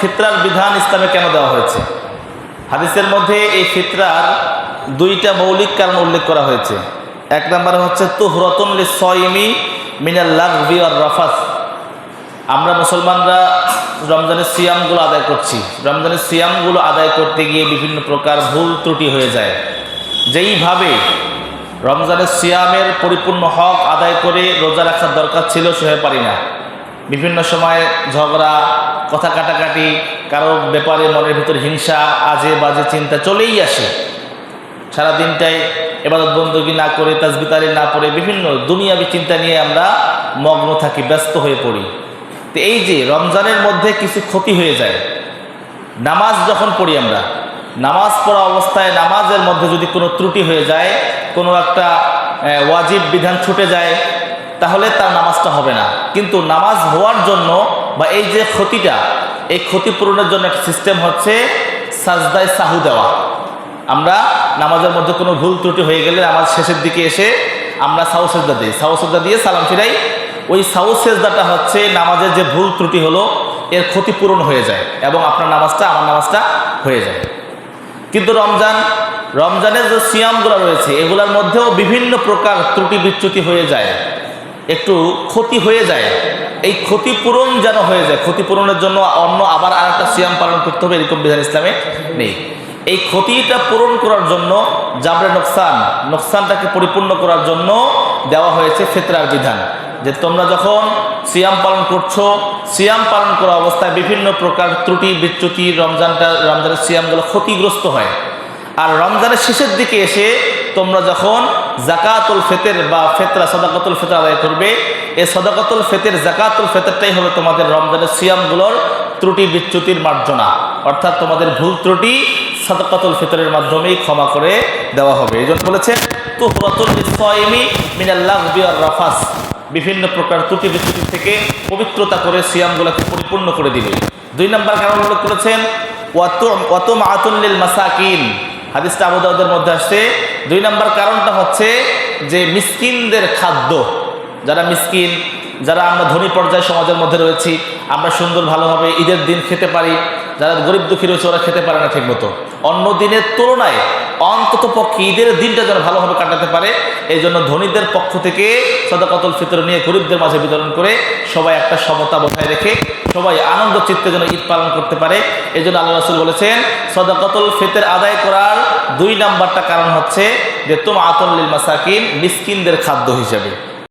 ফিতরার বিধান ইসলামে কেন দেওয়া হয়েছে? হাদিসের মধ্যে এই ফিতরার দুইটা মৌলিক কারণ উল্লেখ করা হয়েছে। এক নম্বরে হচ্ছে তুহরাতুন লিস-সাইমি মিনাল লাগবি ওয়ার রাফাস। আমরা মুসলমানরা রমজানের সিয়ামগুলো আদায় করছি, রমজানের সিয়ামগুলো আদায় করতে গিয়ে বিভিন্ন প্রকার ভুল ত্রুটি হয়ে যায়। যেইভাবে রমজানের সিয়ামের পরিপূর্ণ হক আদায় করে রোজা রাখার দরকার ছিল সেভাবে পারি না। বিভিন্ন সময় ঝগড়া, কথা কাটাকাটি, কারো ব্যাপারে মনের ভিতর হিংসা, আজে বাজে চিন্তা চলেই আসে। সারাদিনটাই ইবাদত বندگی না করে, তাসবিহ তাহলিল না পড়ে বিভিন্ন দুনিয়াবি চিন্তা নিয়ে আমরা মগ্ন থাকি, ব্যস্ত হয়ে পড়ি। তো এই যে রমজানের মধ্যে কিছু ক্ষতি হয়ে যায়, নামাজ যখন পড়ি আমরা, নামাজ পড়া অবস্থায় নামাজের মধ্যে যদি কোনো ত্রুটি হয়ে যায়, কোনো একটা ওয়াজিব বিধান ছুটে যায়, তাহলে তার নামাজটা হবে না। কিন্তু নামাজ হওয়ার জন্য বা এই যে ক্ষতিটা, এই ক্ষতিপূরণের জন্য একটা সিস্টেম হচ্ছে সাজদায় সাহু দেওয়া। আমরা নামাজের মধ্যে কোনো ভুল ত্রুটি হয়ে গেলে নামাজ শেষের দিকে এসে আমরা সাহু সেজদা দিই, সাহু সেজদা দিয়ে সালাম ফিরাই। ওই সাহু সেজদাটা হচ্ছে নামাজের যে ভুল ত্রুটি হলো এর ক্ষতিপূরণ হয়ে যায় এবং আপনার নামাজটা, আমার নামাজটা হয়ে যায়। কিন্তু রমজানের যে সিয়ামগুলো রয়েছে এগুলোর মধ্যেও বিভিন্ন প্রকার ত্রুটি বিচ্যুতি হয়ে যায়, একটু ক্ষতি হয়ে যায়। এই ক্ষতিপূরণ যেন হয়ে যায়, ক্ষতিপূরণের জন্য অন্য আবার আর একটা সিয়াম পালন করতে হবে এরকম বিধান ইসলামে নেই। এই ক্ষতিটা পূরণ করার জন্য, জাবরে নোকসানটাকে পরিপূর্ণ করার জন্য দেওয়া হয়েছে ফিতরার বিধান। যে তোমরা যখন সিয়াম পালন করছো, সিয়াম পালন করা অবস্থায় বিভিন্ন প্রকার ত্রুটি বিচ্যুতি, রমজানের সিয়ামগুলো ক্ষতিগ্রস্ত হয়। আর রমজানের শেষের দিকে এসে তোমরা যখন জাকাতুল ফিতর বা ফিতরা সাদাকাতুল ফিতর আদায় করবে, এই সাদাকাতুল ফিতর, জাকাতুল ফিতরটাই হবে তোমাদের রমজানের সিয়ামগুলোর ত্রুটি বিচ্যুতির মার্জনা। অর্থাৎ তোমাদের ভুল ত্রুটি সাদাকাতুল ফিতরের মাধ্যমেই ক্ষমা করে দেওয়া হবে। এই জন্য বলেছেন তুহরাতুল লিস-সাইমি মিনাল লাগবি ওয়ার রাফাস, বিভিন্ন প্রকার ত্রুটি বিচ্যুতি থেকে পবিত্রতা করে সিয়ামগুলোকে পরিপূর্ণ করে দিবে। 2 নম্বর কারণ উল্লেখ করেছেন ওয়াতুমআতুল লিল মাসাকিন। হাদিসটা আবু দাউদের মধ্যে আসছে। 2 নম্বর কারণটা হচ্ছে যে মিসকিনদের খাদ্য, যারা মিসকিন, যারা আমরা ধনী পর্যায়ে সমাজের মধ্যে রয়েছি, আমরা সুন্দর ভালোভাবে ঈদের দিন খেতে পারি, যারা গরিব দুঃখী রয়েছে ওরা খেতে পারে না ঠিক মতো, অন্য দিনের তুলনায় অন্তত পক্ষে ঈদের দিনটা যেন ভালোভাবে কাটাতে পারে, এই জন্য ধনীদের পক্ষ থেকে সাদাকাতুল ফিতর নিয়ে গরিবদের মাঝে বিতরণ করে সবাই একটা সমতা বজায় রেখে সবাই আনন্দ চিত্তে যেন ঈদ পালন করতে পারে। এই জন্য আল্লাহ রাসূল বলেছেন সাদাকাতুল ফিতর আদায় করার 2 নাম্বারটা কারণ হচ্ছে যে তুমআতুল লিল মাসাকিন, মিসকিনদের খাদ্য হিসেবে।